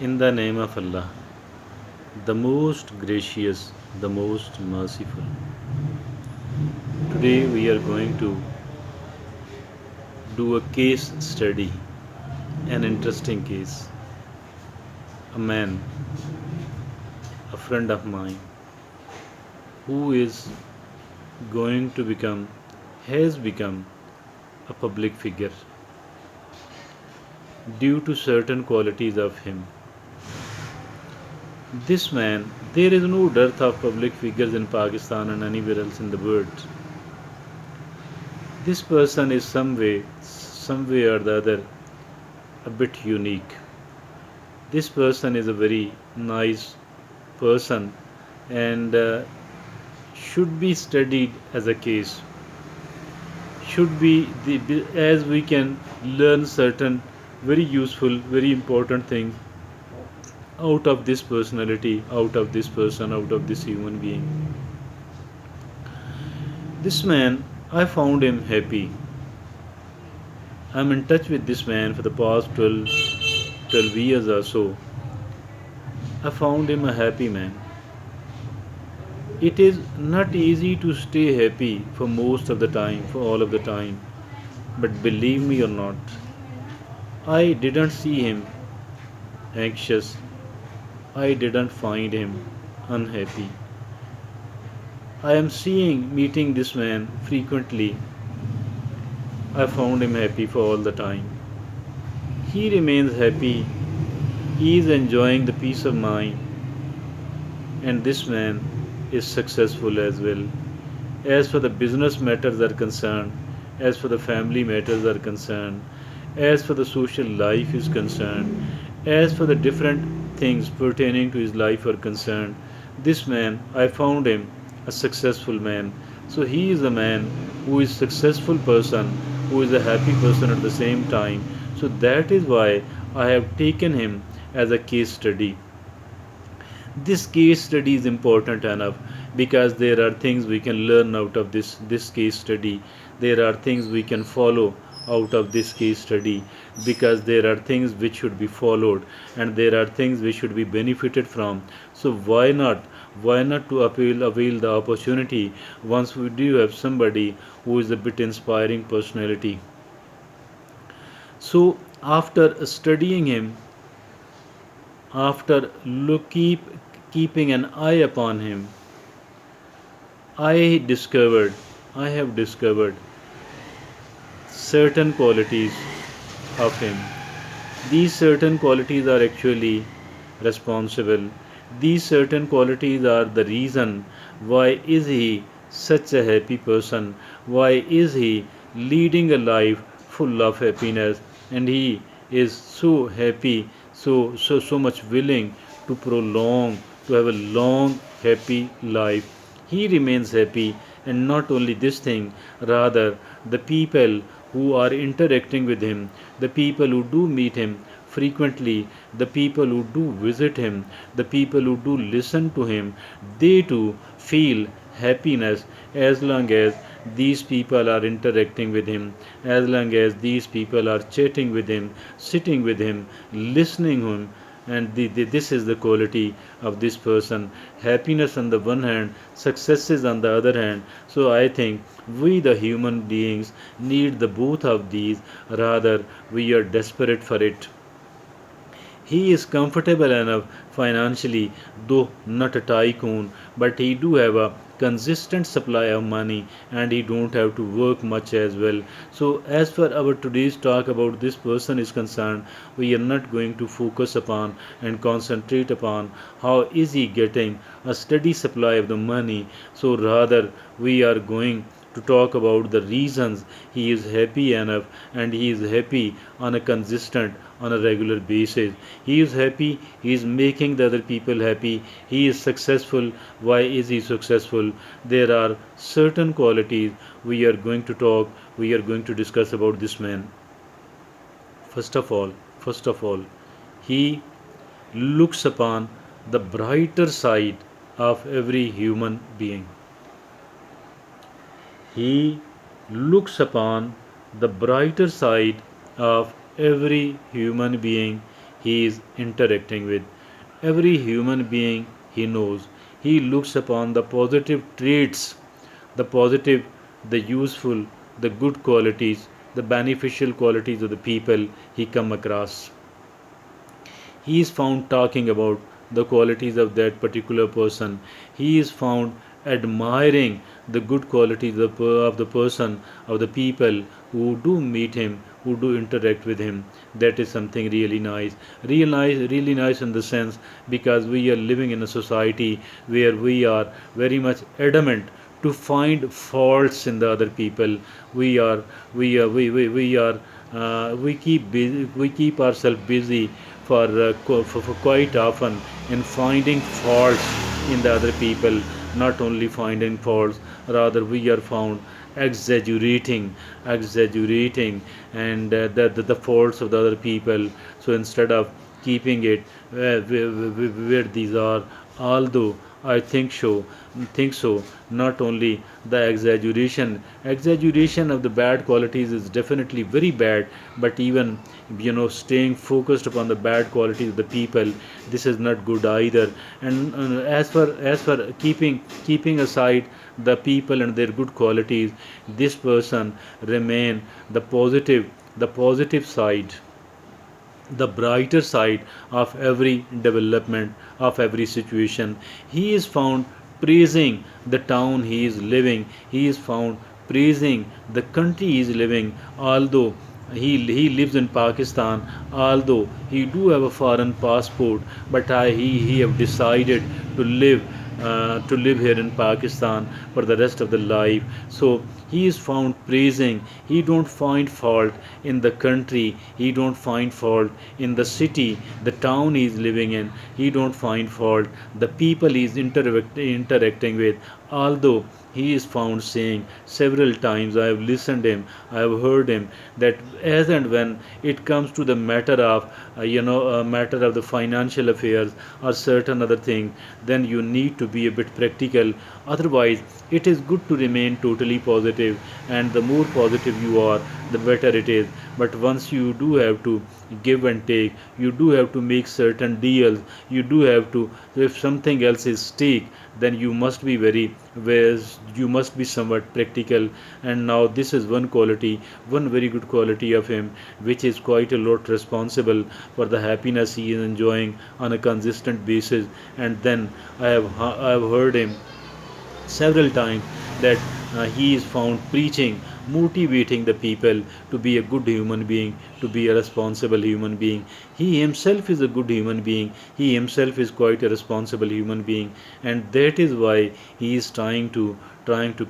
In the name of Allah, the most gracious, the most merciful. Today we are going to do a case study, an interesting case. A man, a friend of mine, who is going to become, has become a public figure due to certain qualities of him. This man, there is no dearth of public figures in Pakistan and anywhere else in the world. This person is some way or the other, a bit unique. This person is a very nice person and should be studied as a case. Should be as we can learn certain very useful, very important things out of this personality, out of this person, out of this human being. This man, I found him happy. I'm in touch with this man for the past 12 years or so. I found him a happy man. It is not easy to stay happy for most of the time, for all of the time. But believe me or not, I didn't see him anxious. I didn't find him unhappy. I am meeting this man frequently. I found him happy for all the time. He remains happy. He is enjoying the peace of mind. And this man is successful as well. As for the business matters are concerned, as for the family matters are concerned, as for the social life is concerned, as for the different things pertaining to his life are concerned, this man, I found him a successful man. So he is a man who is successful person, who is a happy person at the same time. So that is why I have taken him as a case study. This case study is important enough because there are things we can learn out of this case study. There are things we can follow out of this case study because there are things which should be followed and there are things which should be benefited from. So why not to avail the opportunity once we do have somebody who is a bit inspiring personality. So after studying him, after keeping an eye upon him, I have discovered certain qualities of him. These certain qualities are actually responsible. These certain qualities are the reason why is he such a happy person? Why is he leading a life full of happiness? And he is so happy, so much willing to prolong, to have a long happy life. He remains happy, and not only this thing, rather the people who are interacting with him, the people who do meet him frequently, the people who do visit him, the people who do listen to him, they too feel happiness as long as these people are interacting with him, as long as these people are chatting with him, sitting with him, listening to him. And this is the quality of this person. Happiness on the one hand, successes on the other hand. So I think we the human beings need the both of these, rather we are desperate for it. He is comfortable enough financially, though not a tycoon, but he do have a consistent supply of money and he don't have to work much as well. So as for our today's talk about this person is concerned, we are not going to focus upon and concentrate upon how is he getting a steady supply of the money. So rather we are going to talk about the reasons he is happy enough and he is happy on a consistent, on a regular basis. He is happy, he is making the other people happy, he is successful. Why is he successful? There are certain qualities we are going to discuss about this man. First of all, he looks upon the brighter side of every human being. He looks upon the brighter side of every human being. he is interacting with. Every human being he knows, he looks upon the positive traits, the positive, the useful, the good qualities, the beneficial qualities of the people he come across. He is found talking about the qualities of that particular person. He is found admiring the good qualities of the person, of the people who do meet him, who do interact with him. That is something really nice in the sense, because we are living in a society where we are very much adamant to find faults in the other people. We keep ourselves busy for quite often in finding faults in the other people. Not only finding faults, rather we are found exaggerating and the faults of the other people. So instead of keeping it where these are, although I think so, not only the exaggeration of the bad qualities is definitely very bad, but even staying focused upon the bad qualities of the people, this is not good either. And as for keeping aside the people and their good qualities, this person remain the positive side, the brighter side of every development, of every situation. He is found praising the town he is living, he is found praising the country he is living, although he lives in Pakistan, although he do have a foreign passport, but he have decided to live here in Pakistan for the rest of the life. So he is found praising. He don't find fault in the country. He don't find fault in the city, the town he is living in. He don't find fault the people he is interacting with. Although he is found saying several times, I have listened him, I have heard him, that as and when it comes to the matter of matter of the financial affairs or certain other thing, then you need to be a bit practical. Otherwise, it is good to remain totally positive, and the more positive you are, the better it is. But once you do have to give and take, you do have to make certain deals, you do have to, if something else is stake, then you must be somewhat practical. And now this is one very good quality of him, which is quite a lot responsible for the happiness he is enjoying on a consistent basis. And then I have heard him several times that he is found preaching, motivating the people to be a good human being, to be a responsible human being. He himself is a good human being, he himself is quite a responsible human being, and that is why he is trying to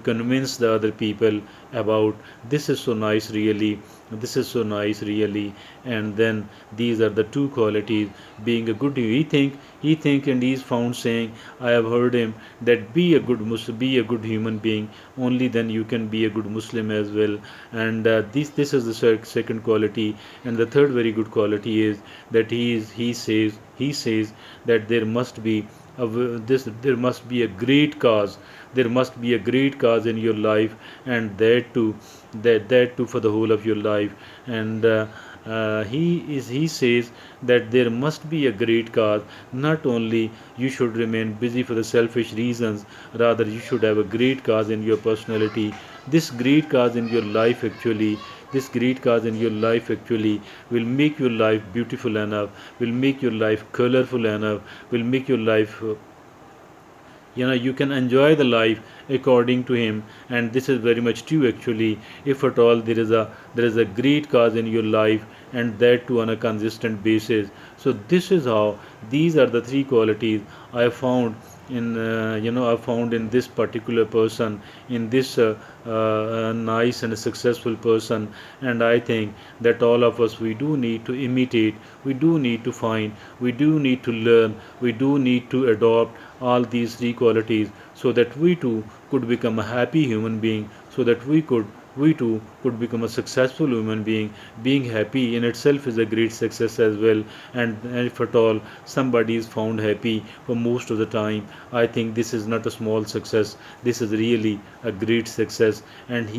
convince the other people about this is so nice really, this is so nice really. And then these are the two qualities. Being a good, he think and he is found saying, I have heard him, that be a good human being, only then you can be a good Muslim as well. And this is the second quality. And the third very good quality is that he says that there must be a great cause, there must be a great cause in your life, and that too for the whole of your life. And he says that there must be a great cause. Not only you should remain busy for the selfish reasons, rather you should have a great cause in your personality. This great cause in your life actually, this great cause in your life actually will make your life beautiful enough, will make your life colorful enough, will make your life you can enjoy the life according to him. And this is very much true actually. If at all there is a great cause in your life, and that too on a consistent basis. So this is how, these are the three qualities I found in this particular person, in this nice and successful person. And I think that all of us, we do need to imitate, we do need to find, we do need to learn, we do need to adopt all these three qualities, so that we too could become a happy human being, so that we too could become a successful human being. Being happy in itself is a great success as well. And if at all somebody is found happy for most of the time, I think this is not a small success. This is really a great success. And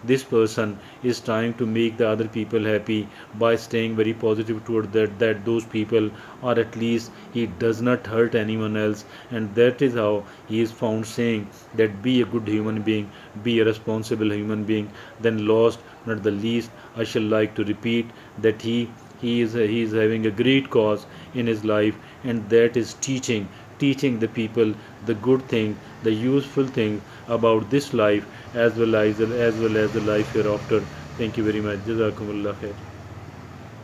this person, is trying to make the other people happy by staying very positive toward that those people, or at least he does not hurt anyone else. And that is how he is found saying that be a good human being, be a responsible human being. Then last not the least, I shall like to repeat that he is having a great cause in his life, and that is teaching the people the good thing, the useful thing about this life, as well as the life hereafter. Thank you very much. Jazakumullah khair.